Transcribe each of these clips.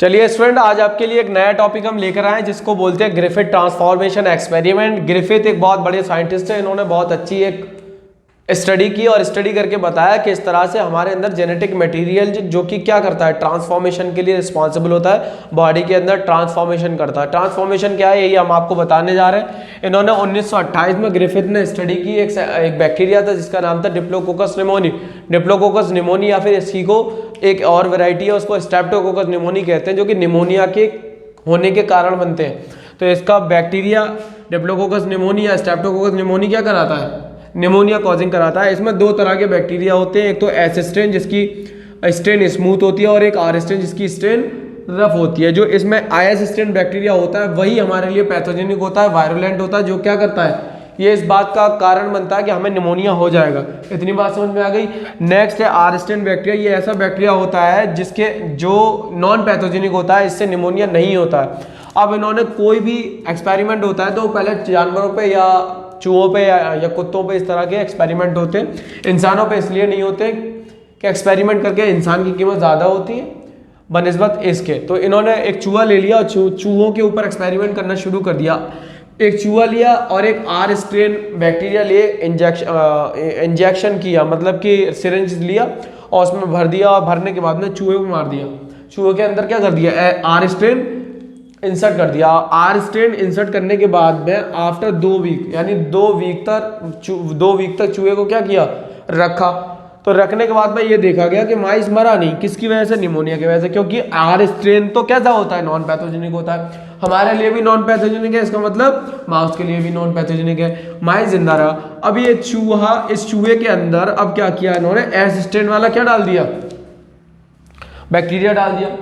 चलिए स्टूडेंट, आज आपके लिए एक नया टॉपिक हम लेकर आए हैं जिसको बोलते हैं ग्रिफिथ ट्रांसफॉर्मेशन एक्सपेरिमेंट। ग्रिफिथ एक बहुत बड़े साइंटिस्ट है, इन्होंने बहुत अच्छी एक स्टडी की और स्टडी करके बताया कि इस तरह से हमारे अंदर जेनेटिक मटेरियल जो कि क्या करता है, ट्रांसफॉर्मेशन के लिए रिस्पॉन्सिबल होता है, बॉडी के अंदर ट्रांसफॉर्मेशन करता है। ट्रांसफॉर्मेशन क्या है, यही हम आपको बताने जा रहे हैं। इन्होंने 1928 में ग्रिफिथ ने स्टडी की एक बैक्टीरिया था जिसका नाम था डिप्लोकोकस निमोनी। डिप्लोकोकस निमोनी या फिर इसी को एक और वैरायटी है, उसको स्ट्रेप्टोकोकस निमोनी कहते हैं, जो कि निमोनिया के होने के कारण बनते हैं। तो इसका बैक्टीरिया डिप्लोकोकस निमोनी या स्ट्रेप्टोकोकस निमोनी क्या कराता है, निमोनिया कॉजिंग कराता है। इसमें दो तरह के बैक्टीरिया होते हैं, एक तो एस स्ट्रेन जिसकी स्ट्रेन स्मूथ होती है और एक आर स्ट्रेन जिसकी स्ट्रेन रफ होती है। जो इसमें आईएस स्ट्रेन बैक्टीरिया होता है वही हमारे लिए पैथोजेनिक होता है, वायरुलेंट होता है, जो क्या करता है, ये इस बात का कारण बनता है कि हमें निमोनिया हो जाएगा। इतनी बात समझ में आ गई। नेक्स्ट है आर स्ट्रेन बैक्टीरिया। ये ऐसा बैक्टीरिया होता है जिसके जो नॉन पैथोजेनिक होता है, इससे निमोनिया नहीं होता है। अब इन्होंने कोई भी एक्सपेरिमेंट होता है तो पहले जानवरों पे या चूहों पे या कुत्तों पे इस तरह के एक्सपेरिमेंट होते हैं। इंसानों पे इसलिए नहीं होते कि एक्सपेरिमेंट करके इंसान की कीमत ज़्यादा होती है बनिस्बत इसके। तो इन्होंने एक चूहा ले लिया और चूहों के ऊपर एक्सपेरिमेंट करना शुरू कर दिया। एक चूहा लिया और एक आर स्ट्रेन बैक्टीरिया लिए, इंजेक्शन किया, मतलब कि सिरिंज लिया और उसमें भर दिया और भरने के बाद में चूहे को मार दिया। चूहे के अंदर क्या कर दिया, आर स्ट्रेन इंसर्ट कर दिया। आर स्ट्रेन इंसर्ट करने के बाद में आफ्टर 2 वीक यानी 2 वीक तक चूहे को क्या किया, रखा। तो रखने के बाद में ये देखा गया कि माइस मरा नहीं। किसकी वजह से, निमोनिया की वजह से, क्योंकि आर स्ट्रेन तो कैसा होता है, नॉन पैथोजेनिक होता है। हमारे लिए भी नॉन पैथोजेनिक है, इसका मतलब माउस के लिए भी नॉन पैथोजेनिक है। माइस जिंदा रहा। अब ये चूहा, इस चूहे के अंदर अब क्या किया इन्होंने, एस स्ट्रेन वाला क्या डाल दिया, बैक्टीरिया डाल दिया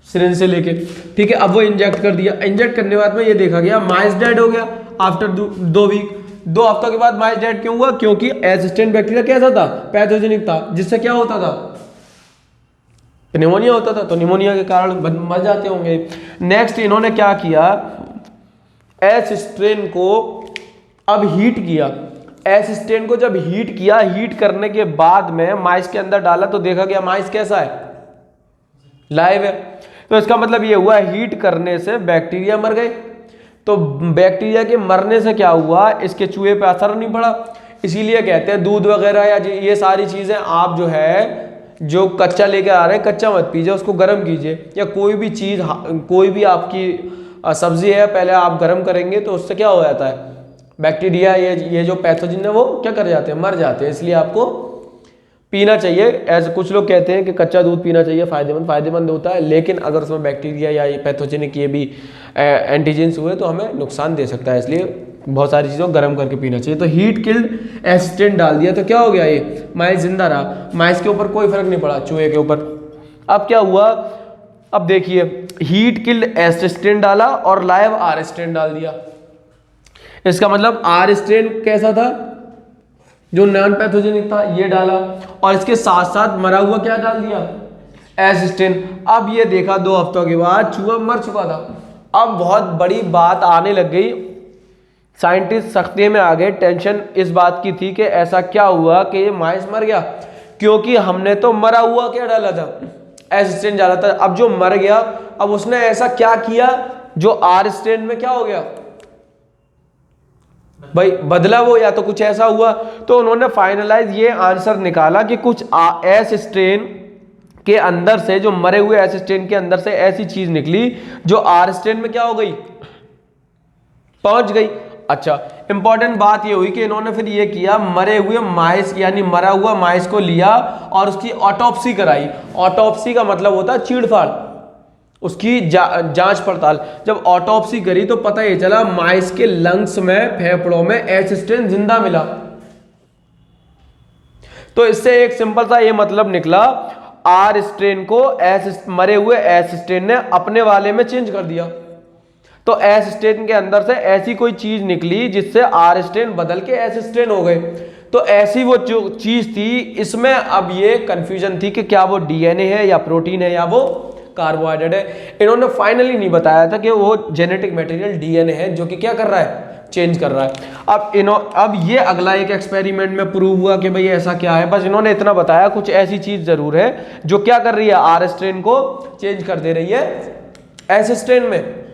सिरिंज से लेके, ठीक है। अब वो इंजेक्ट कर दिया। इंजेक्ट करने के बाद में ये देखा गया माइस डेड हो गया आफ्टर 2 वीक। 2 हफ्तों के बाद माइस डेड क्यों हुआ, क्योंकि एसिस्टेंट बैक्टीरिया कैसा था, पैथोजेनिक था, जिससे क्या होता था, निमोनिया होता था। तो निमोनिया के कारण मर जाते होंगे। नेक्स्ट इन्होंने क्या किया, एस स्ट्रेन को अब हीट किया। एस स्ट्रेन को जब हीट किया, हीट करने के बाद में माइस के अंदर डाला तो देखा गया माइस कैसा है, लाइव है। तो इसका मतलब ये हुआ हीट करने से बैक्टीरिया मर गए। तो बैक्टीरिया के मरने से क्या हुआ, इसके चूहे पे असर नहीं पड़ा। इसीलिए कहते हैं दूध वगैरह या ये सारी चीजें आप जो है, जो कच्चा लेके आ रहे हैं, कच्चा मत पीजिए, उसको गर्म कीजिए। या कोई भी चीज, कोई भी आपकी सब्जी है, पहले आप गर्म करेंगे तो उससे क्या हो जाता है, बैक्टीरिया ये जो पैथोजन है वो क्या कर जाते हैं, मर जाते हैं। इसलिए आपको पीना चाहिए। ऐसे कुछ लोग कहते हैं कि कच्चा दूध पीना चाहिए, फायदेमंद होता है, लेकिन अगर उसमें बैक्टीरिया या पैथोजेनिक ये भी एंटीजेंस हुए तो हमें नुकसान दे सकता है। इसलिए बहुत सारी चीज़ों को गर्म करके पीना चाहिए। तो हीट किल्ड एसिस्टेंट डाल दिया तो क्या हो गया, ये माइस जिंदा रहा। माइस के ऊपर कोई फर्क नहीं पड़ा, चूहे के ऊपर। अब क्या हुआ, अब देखिए, हीट किल्ड एसिस्टेंट डाला और लाइव आर स्ट्रेन डाल दिया। इसका मतलब आर स्ट्रेन कैसा था, जो नॉन पैथोजेनिक था, ये डाला और इसके साथ साथ मरा हुआ क्या डाल दिया, एस स्ट्रेन। अब ये देखा 2 हफ्तों के बाद चूहा मर चुका था। अब बहुत बड़ी बात आने लग गई, साइंटिस्ट सख्ती में आ गए। टेंशन इस बात की थी कि ऐसा क्या हुआ कि ये माइस मर गया, क्योंकि हमने तो मरा हुआ क्या डाला था, एस स्ट्रेन डाला था। अब जो मर गया, अब उसने ऐसा क्या किया जो आर स्ट्रेन में क्या हो गया भाई, बदला वो, या तो कुछ ऐसा हुआ। तो उन्होंने फाइनलाइज ये आंसर निकाला कि कुछ एस स्ट्रेन के अंदर से, जो मरे हुए एस स्ट्रेन के अंदर से ऐसी चीज निकली जो आर स्ट्रेन में क्या हो गई, पहुंच गई। अच्छा, इंपॉर्टेंट बात ये हुई कि इन्होंने फिर ये किया, मरे हुए माइस यानी मरा हुआ माइस को लिया और उसकी ऑटोप्सी कराई। ऑटोप्सी का मतलब होता है चीड़फाड़, उसकी जांच पड़ताल। जब ऑटोप्सी करी तो पता ये चला माइस के लंग्स में, फेफड़ों में एस स्ट्रेन जिंदा मिला। तो इससे एक सिंपल सा ये मतलब निकला, आर स्ट्रेन को मरे हुए एस स्ट्रेन ने अपने वाले में चेंज कर दिया। तो एस स्ट्रेन के अंदर से ऐसी कोई चीज निकली जिससे आर स्ट्रेन बदल के एस स्ट्रेन हो गए। तो ऐसी वो जो चीज थी, इसमें अब ये कंफ्यूजन थी कि क्या वो डीएनए है या प्रोटीन है या वो कार्बोहाइड्रेट है। इन्होंने फाइनली नहीं बताया था कि वो जेनेटिक मटेरियल डीएनए है जो कि क्या कर रहा है, चेंज कर रहा है। अब ये अगला एक एक्सपेरिमेंट में प्रूव हुआ कि भाई ऐसा क्या है। बस इन्होंने इतना बताया कुछ ऐसी चीज जरूर है जो क्या कर रही है, आर स्ट्रेन को चेंज कर दे रही है एस स्ट्रेन में,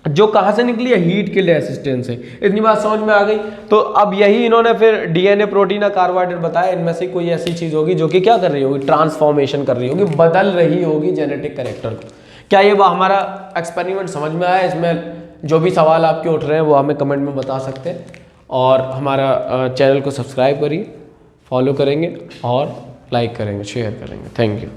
जो कहां से निकली है, हीट किल्ड एस स्ट्रेन से। इतनी बात समझ में आ गई। तो अब यही इन्होंने फिर डीएनए, प्रोटीन और कार्बोहाइड्रेट बताया, इनमें से कोई ऐसी चीज होगी जो कि क्या कर रही होगी, ट्रांसफॉर्मेशन कर रही होगी, बदल रही होगी जेनेटिक कैरेक्टर को। क्या ये हमारा एक्सपेरिमेंट समझ में आया? इसमें जो भी सवाल आपके उठ रहे हैं वो हमें कमेंट में बता सकते हैं, और हमारा चैनल को सब्सक्राइब करिए, फॉलो करेंगे और लाइक करेंगे, शेयर करेंगे। Thank you.